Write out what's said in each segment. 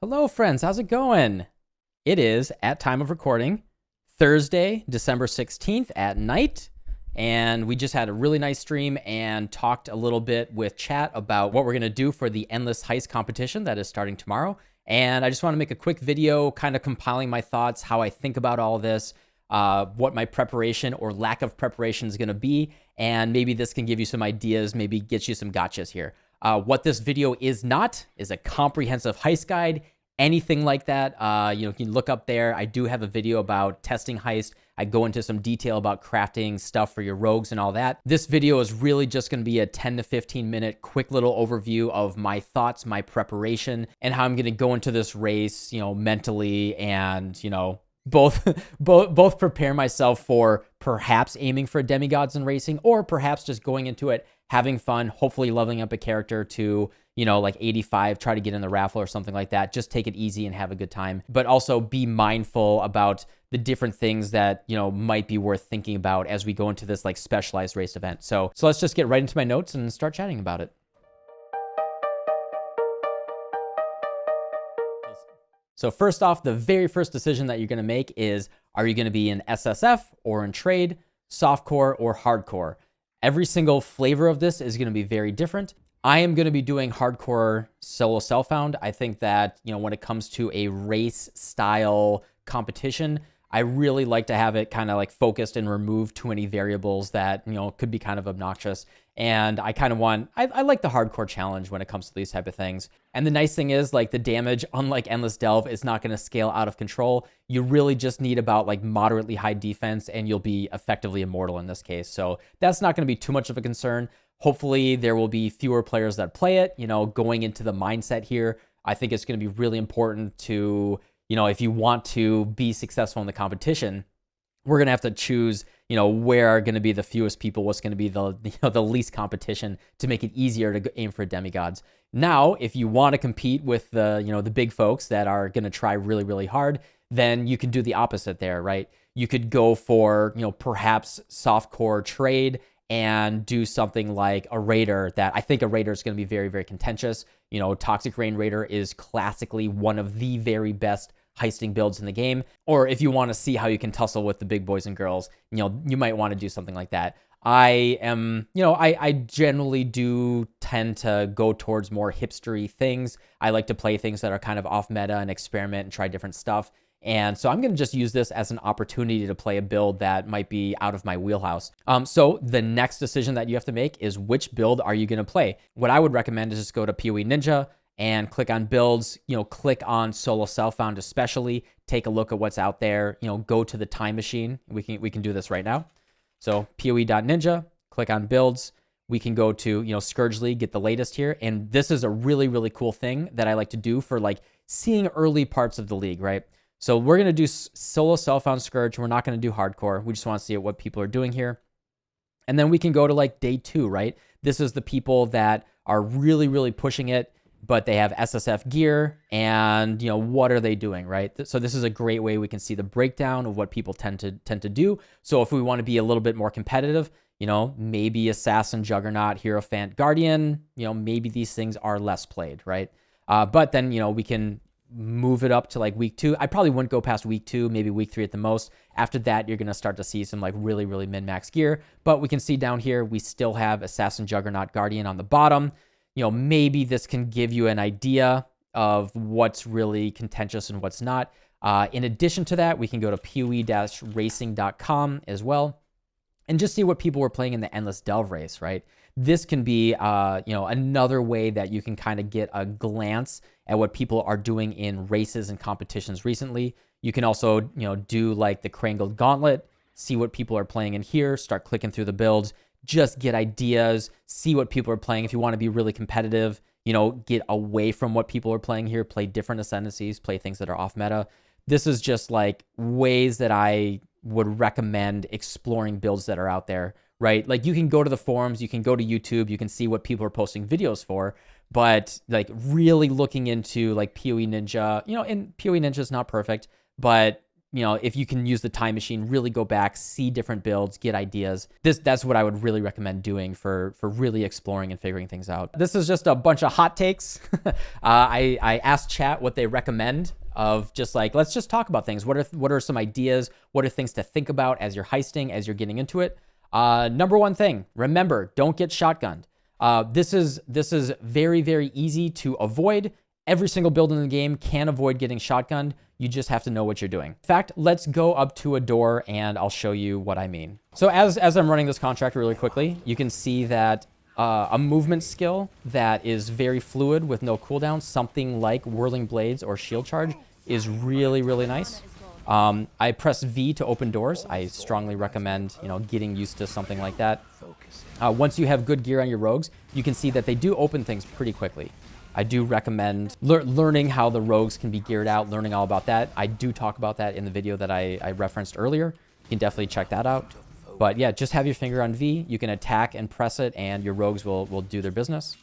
Hello, friends. How's it going? It is, at time of recording, Thursday, December 16th at night. And we just had a really nice stream and talked a little bit with chat about what we're going to do for the Endless Heist competition that is starting tomorrow. And I just want to make a quick video kind of compiling my thoughts, how I think about all this, what my preparation or lack of preparation is going to be. And maybe this can give you some ideas, maybe get you some gotchas here. What this video is not is a comprehensive heist guide, anything like that. You can look up there. I do have a video about testing heist. I go into some detail about crafting stuff for your rogues and all that. This video is really just going to be a 10 to 15 minute quick little overview of my thoughts, my preparation, and how I'm going to go into this race, mentally and, both prepare myself for perhaps aiming for demigods in racing, or perhaps just going into it, having fun, hopefully leveling up a character to, like 85, try to get in the raffle or something like that. Just take it easy and have a good time, but also be mindful about the different things that, might be worth thinking about as we go into this like specialized race event. So let's just get right into my notes and start chatting about it. So first off, the very first decision that you're going to make is, are you going to be in SSF or in trade, softcore or hardcore? Every single flavor of this is going to be very different. I am going to be doing hardcore solo self-found. I think that, when it comes to a race style competition, I really like to have it kind of like focused and remove too many variables that, could be kind of obnoxious. And I kind of I like the hardcore challenge when it comes to these type of things. And the nice thing is, like, the damage, unlike Endless Delve, is not going to scale out of control. You really just need about like moderately high defense and you'll be effectively immortal in this case. So that's not going to be too much of a concern. Hopefully there will be fewer players that play it, going into the mindset here. I think it's going to be really important to, if you want to be successful in the competition, we're going to have to choose, where are going to be the fewest people, what's going to be the least competition to make it easier to aim for demigods. Now, if you want to compete with the big folks that are going to try really, really hard, then you can do the opposite there, right? You could go for, perhaps softcore trade and do something like a raider. That I think a raider is going to be very, very contentious. Toxic Rain Raider is classically one of the very best heisting builds in the game. Or if you want to see how you can tussle with the big boys and girls, you might want to do something like that. I am, I generally do tend to go towards more hipstery things. I like to play things that are kind of off meta and experiment and try different stuff. And so I'm going to just use this as an opportunity to play a build that might be out of my wheelhouse. So the next decision that you have to make is, which build are you going to play? What I would recommend is just go to PoE Ninja and click on builds, click on solo self-found especially, take a look at what's out there, go to the time machine. We can do this right now. So PoE.ninja, click on builds. We can go to, Scourge League, get the latest here. And this is a really, really cool thing that I like to do for like seeing early parts of the league, right? So we're going to do solo self-found Scourge. We're not going to do hardcore. We just want to see what people are doing here. And then we can go to like day 2, right? This is the people that are really, really pushing it, but they have SSF gear and, what are they doing, right? So this is a great way we can see the breakdown of what people tend to do. So if we want to be a little bit more competitive, maybe Assassin, Juggernaut, Hierophant, Guardian, maybe these things are less played, right? But then, we can move it up to like week 2. I probably wouldn't go past week 2, maybe week 3 at the most. After that, you're going to start to see some like really, really min-max gear. But we can see down here, we still have Assassin, Juggernaut, Guardian on the bottom. Maybe this can give you an idea of what's really contentious and what's not. In addition to that, we can go to poe-racing.com as well and just see what people were playing in the Endless Delve race, right? This can be, another way that you can kind of get a glance at what people are doing in races and competitions recently. You can also, do like the Crangled Gauntlet, see what people are playing in here, start clicking through the builds, just get ideas, see what people are playing. If you want to be really competitive, get away from what people are playing here, play different ascendancies, play things that are off meta. This is just like ways that I would recommend exploring builds that are out there, right? Like you can go to the forums, you can go to YouTube, you can see what people are posting videos for, but like really looking into like PoE Ninja, and PoE Ninja is not perfect, but you know, if you can use the time machine, really go back, see different builds, get ideas. That's what I would really recommend doing for really exploring and figuring things out. This is just a bunch of hot takes. I asked chat what they recommend of just like, let's just talk about things. What are some ideas? What are things to think about as you're heisting, as you're getting into it? Number one thing, remember, don't get shotgunned. This is very, very easy to avoid. Every single build in the game can avoid getting shotgunned. You just have to know what you're doing. In fact, let's go up to a door and I'll show you what I mean. So as I'm running this contract really quickly, you can see that a movement skill that is very fluid with no cooldown, something like Whirling Blades or Shield Charge, is really, really nice. I press V to open doors. I strongly recommend, you know, getting used to something like that. Once you have good gear on your rogues, you can see that they do open things pretty quickly. I do recommend learning how the rogues can be geared out, learning all about that. I do talk about that in the video that I referenced earlier. You can definitely check that out. But yeah, just have your finger on V. You can attack and press it, and your rogues will do their business.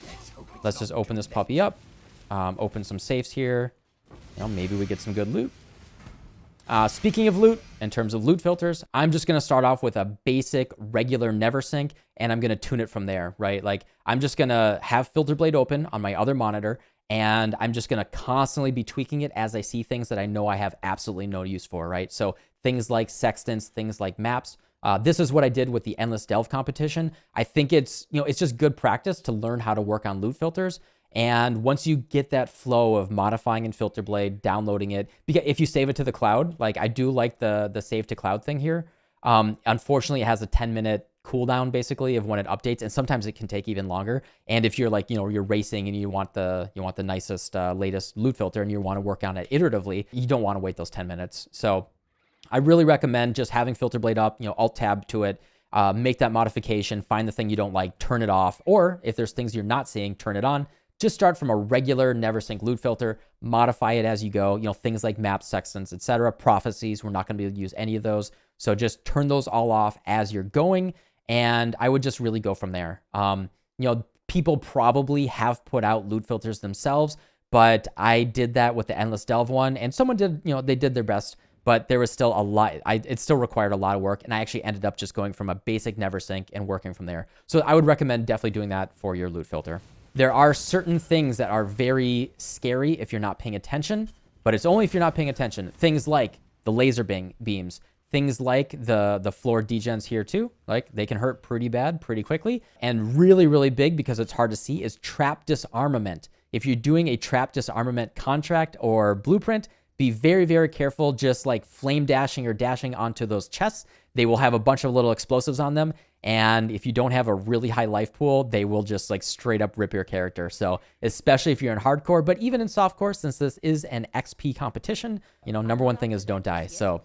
Let's just open this puppy up. Open some safes here. You know, maybe we get some good loot. Speaking of loot, in terms of loot filters, I'm just going to start off with a basic regular never sync, and I'm going to tune it from there, right? Like, I'm just going to have Filter Blade open on my other monitor, and I'm just going to constantly be tweaking it as I see things that I know I have absolutely no use for, right? So things like sextants, things like maps. This is what I did with the Endless Delve competition. I think it's, you know, it's just good practice to learn how to work on loot filters. And once you get that flow of modifying in Filter Blade, downloading it, because if you save it to the cloud, like I do like the save to cloud thing here. Unfortunately, it has a 10-minute cooldown basically of when it updates, and sometimes it can take even longer. And if you're like, you know, you're racing and you want the nicest, latest loot filter and you want to work on it iteratively, you don't want to wait those 10 minutes. So I really recommend just having Filter Blade up, you know, Alt Tab to it, make that modification, find the thing you don't like, turn it off, or if there's things you're not seeing, turn it on. Just start from a regular never sync loot filter, modify it as you go, you know, things like maps, sextants, etc. Prophecies, we're not going to be able to use any of those. So just turn those all off as you're going, and I would just really go from there. You know, people probably have put out loot filters themselves, but I did that with the Endless Delve one, and someone did, you know, they did their best, but there was still a lot, it still required a lot of work, and I actually ended up just going from a basic never sync and working from there. So I would recommend definitely doing that for your loot filter. There are certain things that are very scary if you're not paying attention, but it's only if you're not paying attention. Things like the laser beams, things like the floor degens here too, like they can hurt pretty bad, pretty quickly. And really, really big, because it's hard to see, is trap disarmament. If you're doing a trap disarmament contract or blueprint, be very, very careful just like flame dashing or dashing onto those chests. They will have a bunch of little explosives on them. And if you don't have a really high life pool, they will just like straight up rip your character. So especially if you're in hardcore, but even in softcore, since this is an XP competition, you know, number one thing is don't die. So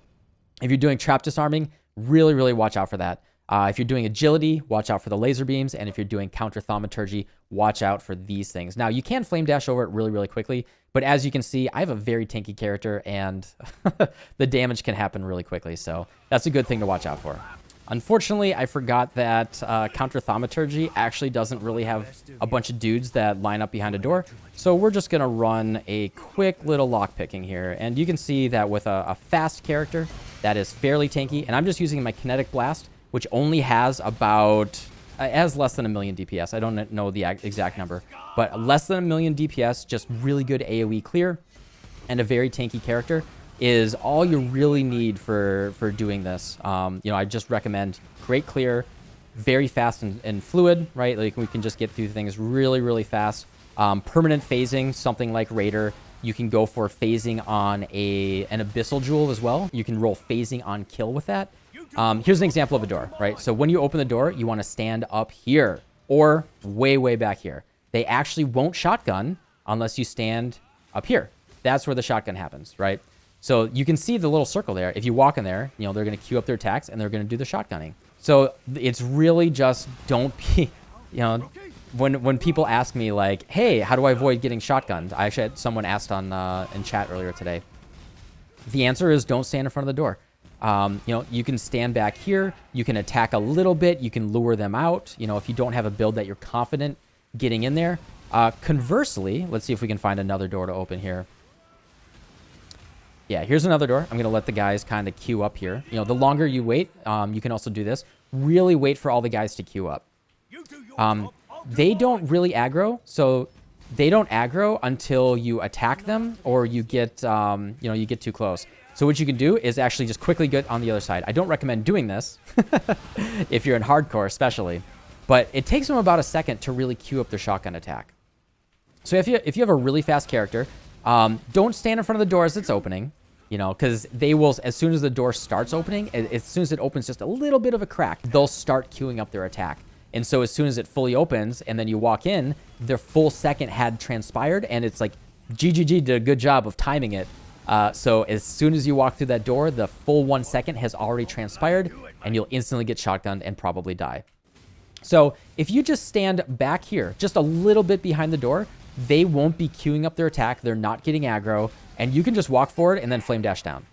if you're doing trap disarming, really, really watch out for that. If you're doing agility, watch out for the laser beams. And if you're doing counter thaumaturgy, watch out for these things. Now, you can flame dash over it really, really quickly. But as you can see, I have a very tanky character, and the damage can happen really quickly. So that's a good thing to watch out for. Unfortunately, I forgot that counter thaumaturgy actually doesn't really have a bunch of dudes that line up behind a door. So we're just going to run a quick little lockpicking here. And you can see that with a fast character that is fairly tanky. And I'm just using my kinetic blast, which only has about, it has less than 1 million DPS. I don't know the exact number, but less than 1 million DPS, just really good AoE clear, and a very tanky character is all you really need for doing this. You know, I just recommend great clear, very fast and fluid, right? Like we can just get through things really, really fast. Permanent phasing, something like Raider. You can go for phasing on an Abyssal Jewel as well. You can roll phasing on kill with that. Here's an example of a door, right? So when you open the door, you want to stand up here or way, way back here. They actually won't shotgun unless you stand up here. That's where the shotgun happens, right? So you can see the little circle there. If you walk in there, you know, they're going to queue up their attacks and they're going to do the shotgunning. So it's really just don't be, you know, when people ask me like, hey, how do I avoid getting shotgunned? I actually had someone asked on in chat earlier today. The answer is don't stand in front of the door. You know, you can stand back here. You can attack a little bit. You can lure them out. You know, if you don't have a build that you're confident getting in there. Conversely, let's see if we can find another door to open here. Yeah, here's another door. I'm going to let the guys kind of queue up here. You know, the longer you wait, you can also do this. Really wait for all the guys to queue up. They don't really aggro, so they don't aggro until you attack them or you get, you know, you get too close. So what you can do is actually just quickly get on the other side. I don't recommend doing this if you're in hardcore especially, but it takes them about a second to really queue up their shotgun attack. So if you have a really fast character, don't stand in front of the door as it's opening, you know, because they will, as soon as the door starts opening, as soon as it opens just a little bit of a crack, they'll start queuing up their attack. And so as soon as it fully opens and then you walk in, their full second had transpired and it's like GGG did a good job of timing it. So as soon as you walk through that door, the full 1 second has already transpired and you'll instantly get shotgunned and probably die. So if you just stand back here, just a little bit behind the door, they won't be queuing up their attack. They're not getting aggro and you can just walk forward and then flame dash down.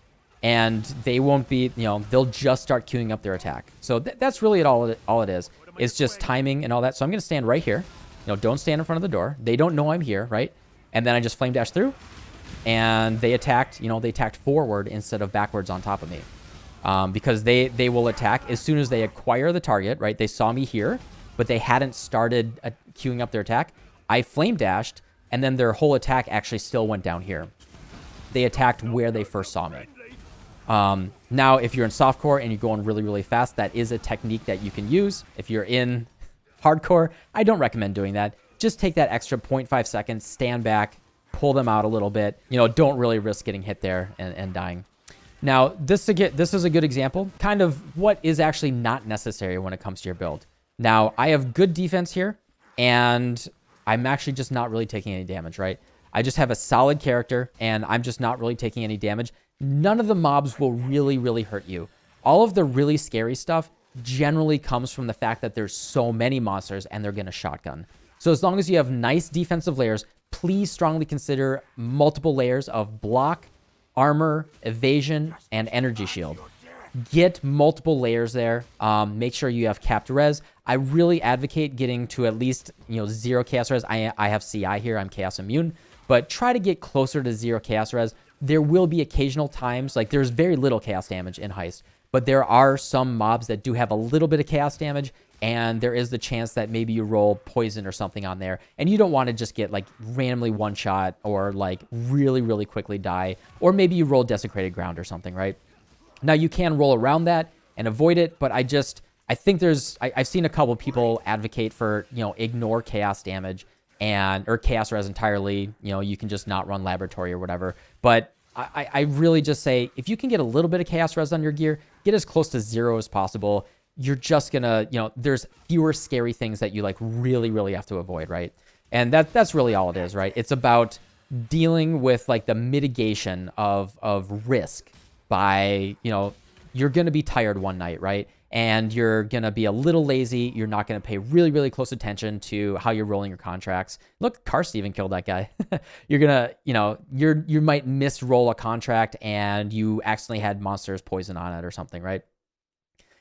And they won't be, you know, they'll just start queuing up their attack. So that's really all it is. It's just timing and all that. So I'm going to stand right here. You know, don't stand in front of the door. They don't know I'm here, right? And then I just flame dash through. And they attacked, you know, they attacked forward instead of backwards on top of me. Because they will attack as soon as they acquire the target, right? They saw me here, but they hadn't started queuing up their attack. I flame dashed, and then their whole attack actually still went down here. They attacked where they first saw me. Now, if you're in softcore and you're going really, really fast, that is a technique that you can use. If you're in hardcore, I don't recommend doing that. Just take that extra 0.5 seconds, stand back, pull them out a little bit. You know, don't really risk getting hit there and dying. Now, this is a good example, kind of what is actually not necessary when it comes to your build. Now, I have good defense here, and I'm actually just not really taking any damage, right? I just have a solid character, and I'm just not really taking any damage. None of the mobs will really, really hurt you. All of the really scary stuff generally comes from the fact that there's so many monsters and they're going to shotgun. So as long as you have nice defensive layers, please strongly consider multiple layers of block, armor, evasion, and energy shield. Get multiple layers there. Make sure you have capped res. I really advocate getting to at least, you know, 0 chaos res. I have CI here. I'm chaos immune. But try to get closer to 0 chaos res. There will be occasional times, like there's very little chaos damage in Heist, but there are some mobs that do have a little bit of chaos damage, and there is the chance that maybe you roll poison or something on there, and you don't want to just get like randomly one shot or like really, really quickly die, or maybe you roll desecrated ground or something, right? Now you can roll around that and avoid it, but I think I've seen a couple people advocate for, you know, ignore chaos damage or chaos res entirely. You know, you can just not run laboratory or whatever. But I really just say, if you can get a little bit of chaos res on your gear, get as close to 0 as possible. You're just gonna, you know, there's fewer scary things that you like really, really have to avoid, right? And that's really all it is, right? It's about dealing with like the mitigation of risk by, you know, you're gonna be tired one night, right? And you're going to be a little lazy. You're not going to pay really, really close attention to how you're rolling your contracts. Look, Karst even killed that guy. You're going to, you know, you might misroll a contract and you accidentally had monsters poison on it or something, right?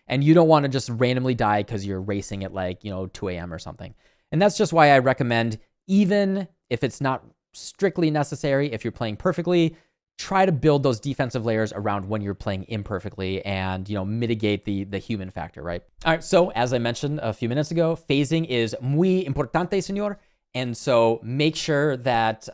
And you don't want to just randomly die because you're racing at like, you know, 2 a.m. or something. And that's just why I recommend, even if it's not strictly necessary, if you're playing perfectly, try to build those defensive layers around when you're playing imperfectly and, you know, mitigate the human factor, right? All right, so as I mentioned a few minutes ago, phasing is muy importante, señor. And so make sure that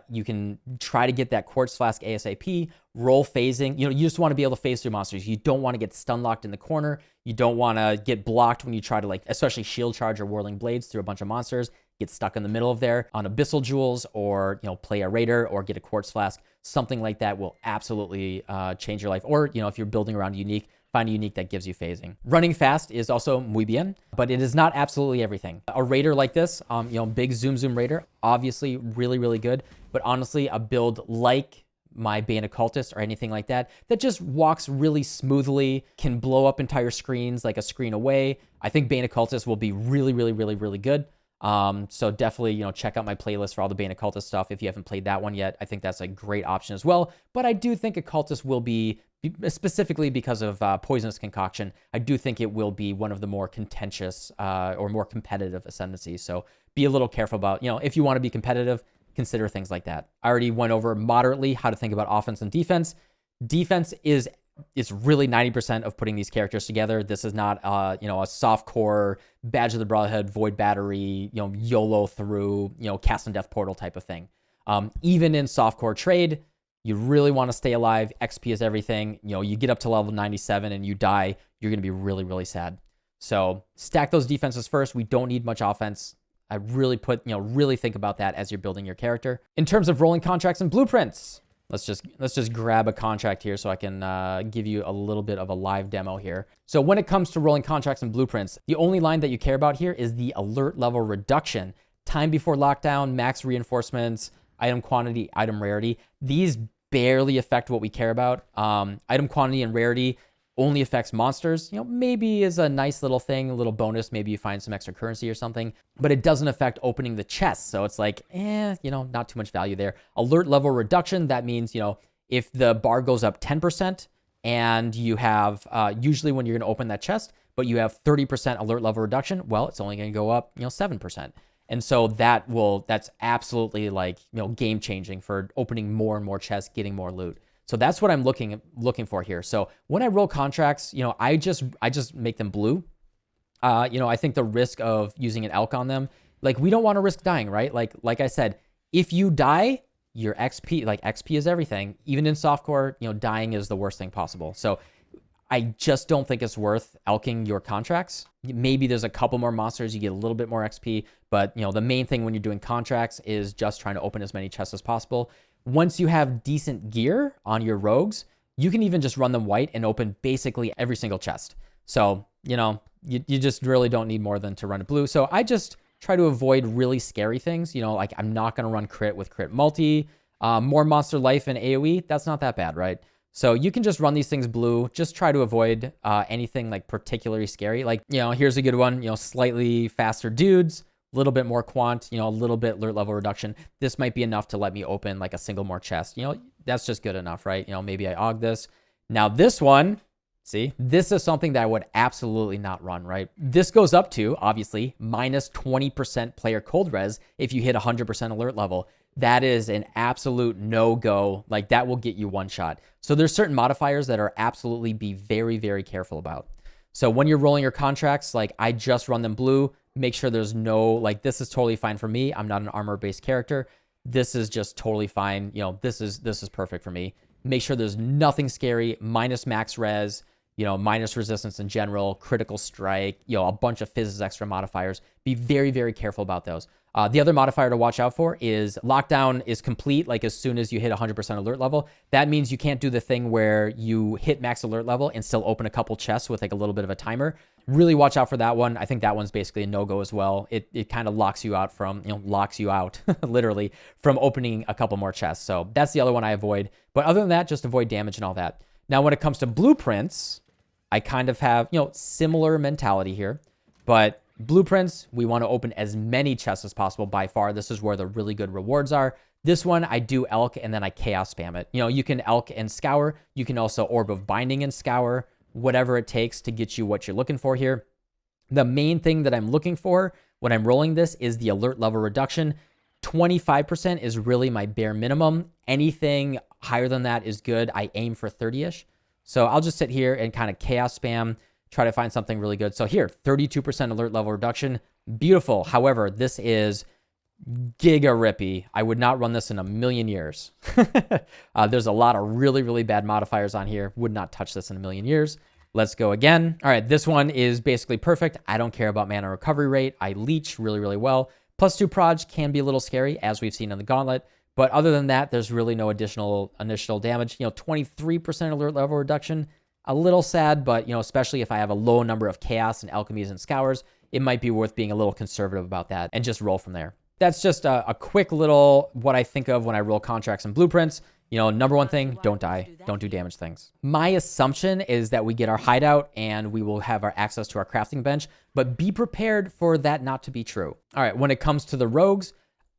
you can try to get that quartz flask ASAP, roll phasing. You know, you just want to be able to phase through monsters. You don't want to get stun locked in the corner. You don't want to get blocked when you try to, like, especially shield charge or whirling blades through a bunch of monsters, get stuck in the middle of there on abyssal jewels, or, you know, play a raider or get a quartz flask. Something like that will absolutely change your life. Or, you know, if you're building around unique, find a unique that gives you phasing. Running fast is also muy bien, but it is not absolutely everything. A raider like this, you know, big zoom raider, obviously really, really good. But honestly, a build like my Bane Occultist or anything like that, that just walks really smoothly, can blow up entire screens like a screen away. I think Bane Occultist will be really, really, really, really good. So definitely, you know, check out my playlist for all the Bane Occultist stuff. If you haven't played that one yet, I think that's a great option as well. But I do think Occultist will be, specifically because of Poisonous Concoction, I do think it will be one of the more contentious or more competitive ascendancies. So be a little careful about, you know, if you want to be competitive, consider things like that. I already went over moderately how to think about offense and defense. Defense is it's really 90% of putting these characters together. This is not a soft core Badge of the Brotherhood, Void Battery, YOLO through, Cast and Death Portal type of thing. Even in soft core trade, you really want to stay alive. XP is everything. You get up to level 97 and you die, you're going to be really, really sad. So stack those defenses first. We don't need much offense. I really really think about that as you're building your character. In terms of rolling contracts and blueprints, let's just grab a contract here so I can give you a little bit of a live demo here. So when it comes to rolling contracts and blueprints, the only line that you care about here is the alert level reduction. Time before lockdown, max reinforcements, item quantity, item rarity. These barely affect what we care about. Item quantity and rarity only affects monsters. Maybe is a nice little thing, a little bonus. Maybe you find some extra currency or something, but it doesn't affect opening the chest. So it's like, not too much value there. Alert level reduction, that means, if the bar goes up 10% and you have, usually when you're going to open that chest, but you have 30% alert level reduction, well, it's only going to go up, 7%. And so that's absolutely game changing for opening more and more chests, getting more loot. So that's what I'm looking for here. So when I roll contracts, I just make them blue. I think the risk of using an elk on them, we don't want to risk dying, right? Like I said, if you die, your XP, XP is everything. Even in softcore, dying is the worst thing possible. So I just don't think it's worth elking your contracts. Maybe there's a couple more monsters, you get a little bit more XP, but the main thing when you're doing contracts is just trying to open as many chests as possible. Once you have decent gear on your rogues, you can even just run them white and open basically every single chest. So, you just really don't need more than to run it blue. So I just try to avoid really scary things. I'm not going to run crit with crit multi. More monster life and AoE, that's not that bad, right? So you can just run these things blue. Just try to avoid anything particularly scary. Here's a good one, slightly faster dudes, a little bit more quant, a little bit alert level reduction. This might be enough to let me open a single more chest. That's just good enough, right? Maybe I aug this. Now this one, see, this is something that I would absolutely not run, right? This goes up to, obviously, minus 20% player cold res if you hit 100% alert level. That is an absolute no-go. That will get you one shot. So there's certain modifiers that are absolutely be very, very careful about. So when you're rolling your contracts, I just run them blue. Make sure there's no, this is totally fine for me. I'm not an armor-based character. This is just totally fine. This is perfect for me. Make sure there's nothing scary, minus max res, minus resistance in general, critical strike, a bunch of physics extra modifiers. Be very, very careful about those. The other modifier to watch out for is lockdown is complete, as soon as you hit 100% alert level. That means you can't do the thing where you hit max alert level and still open a couple chests with a little bit of a timer. Really watch out for that one. I think that one's basically a no-go as well. It kind of locks you out from, locks you out literally from opening a couple more chests. So that's the other one I avoid. But other than that, just avoid damage and all that. Now, when it comes to blueprints, I kind of have, similar mentality here, but blueprints, we want to open as many chests as possible by far. This is where the really good rewards are. This one, I do elk and then I chaos spam it. You can elk and scour. You can also orb of binding and scour, whatever it takes to get you what you're looking for here. The main thing that I'm looking for when I'm rolling this is the alert level reduction. 25% is really my bare minimum. Anything higher than that is good. I aim for 30-ish. So I'll just sit here and kind of chaos spam, try to find something really good. So here, 32% alert level reduction. Beautiful. However, this is giga rippy. I would not run this in a million years. There's a lot of really, really bad modifiers on here. Would not touch this in a million years. Let's go again. All right, this one is basically perfect. I don't care about mana recovery rate. I leech really, really well. +2 proj can be a little scary, as we've seen in the gauntlet. But other than that, there's really no additional initial damage. 23% alert level reduction. A little sad, but, especially if I have a low number of chaos and alchemies and scours, it might be worth being a little conservative about that and just roll from there. That's just a quick little what I think of when I roll contracts and blueprints. Number one thing, don't die. Don't do damage things. My assumption is that we get our hideout and we will have our access to our crafting bench, but be prepared for that not to be true. All right, when it comes to the rogues,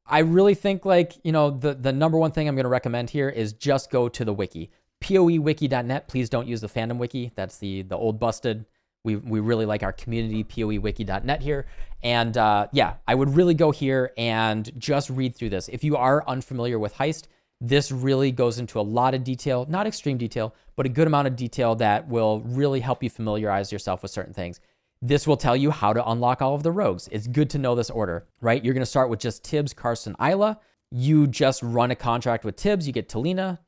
I really think the number one thing I'm going to recommend here is just go to the wiki. PoEwiki.net. Please don't use the fandom wiki. That's the old busted. We really like our community, PoEwiki.net here. And yeah, I would really go here and just read through this. If you are unfamiliar with Heist, This really goes into a lot of detail, not extreme detail, but a good amount of detail that will really help you familiarize yourself with certain things. This will tell you how to unlock all of the rogues. It's good to know this order, right? You're going to start with just Tibbs, Carson, Isla. You just run a contract with Tibbs, you get Talina,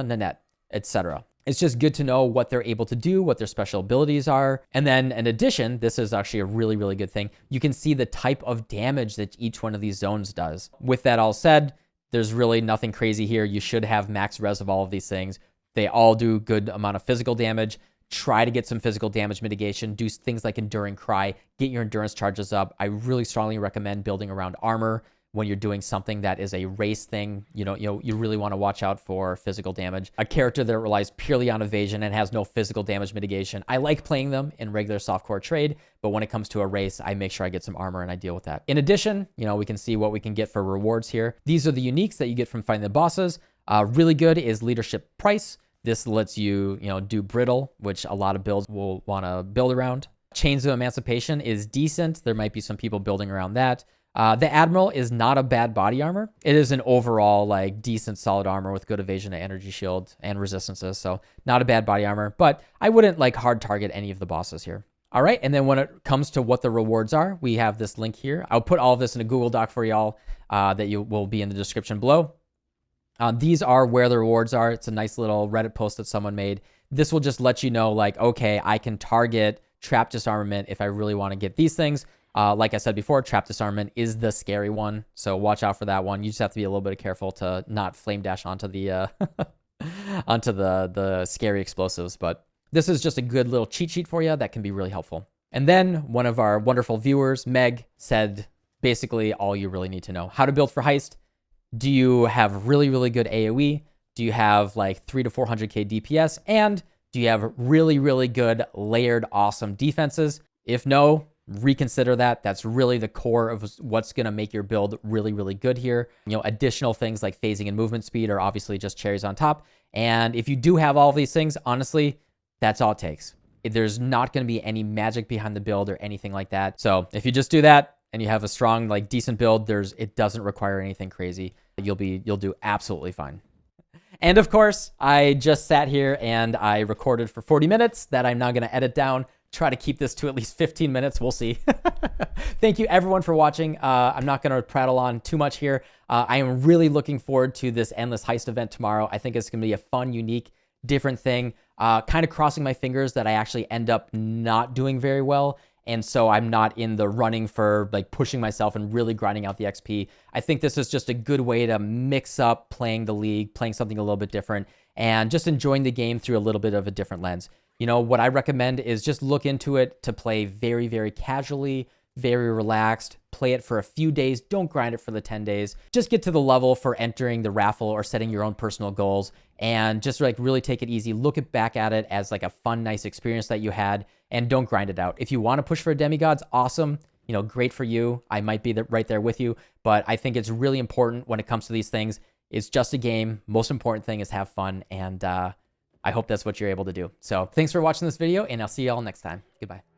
Nanette, etc. It's just good to know what they're able to do, what their special abilities are. And then in addition, this is actually a really, really good thing. You can see the type of damage that each one of these zones does. With that all said, there's really nothing crazy here. You should have max res of all of these things. They all do good amount of physical damage. Try to get some physical damage mitigation. Do things like Enduring Cry. Get your endurance charges up. I really strongly recommend building around armor when you're doing something that is a race thing. You really want to watch out for physical damage. A character that relies purely on evasion and has no physical damage mitigation. I like playing them in regular softcore trade, but when it comes to a race, I make sure I get some armor and I deal with that. In addition, we can see what we can get for rewards here. These are the uniques that you get from fighting the bosses. Really good is leadership price. This lets you, do brittle, which a lot of builds will want to build around. Chains of Emancipation is decent. There might be some people building around that. The Admiral is not a bad body armor. It is an overall decent solid armor with good evasion and energy shield and resistances. So not a bad body armor, but I wouldn't hard target any of the bosses here. All right. And then when it comes to what the rewards are, we have this link here. I'll put all of this in a Google Doc for y'all that you will be in the description below. These are where the rewards are. It's a nice little Reddit post that someone made. This will just let you know okay, I can target trap disarmament if I really want to get these things. Like I said before, trap disarmament is the scary one. So watch out for that one. You just have to be a little bit careful to not flame dash onto the, onto the scary explosives. But this is just a good little cheat sheet for you that can be really helpful. And then one of our wonderful viewers, Meg, said basically all you really need to know. How to build for Heist. Do you have really, really good AoE? Do you have 300 to 400k DPS? And do you have really, really good layered awesome defenses? If no, reconsider that. That's really the core of what's going to make your build really, really good here. Additional things like phasing and movement speed are obviously just cherries on top. And if you do have all of these things, honestly, that's all it takes. There's not going to be any magic behind the build or anything like that. So if you just do that and you have a strong, decent build, it doesn't require anything crazy. You'll do absolutely fine. And of course, I just sat here and I recorded for 40 minutes that I'm now going to edit down. Try to keep this to at least 15 minutes. We'll see. Thank you everyone for watching. I'm not going to prattle on too much here. I am really looking forward to this Endless Heist event tomorrow. I think it's going to be a fun, unique, different thing. Kind of crossing my fingers that I actually end up not doing very well. And so I'm not in the running for pushing myself and really grinding out the XP. I think this is just a good way to mix up playing the league, playing something a little bit different, and just enjoying the game through a little bit of a different lens. What I recommend is just look into it to play very, very casually, very relaxed, play it for a few days. Don't grind it for the 10 days. Just get to the level for entering the raffle or setting your own personal goals and just really take it easy. Look back at it as a fun, nice experience that you had and don't grind it out. If you want to push for demigods, awesome. Great for you. I might be right there with you, but I think it's really important when it comes to these things. It's just a game. Most important thing is have fun. And, I hope that's what you're able to do. So thanks for watching this video and I'll see you all next time. Goodbye.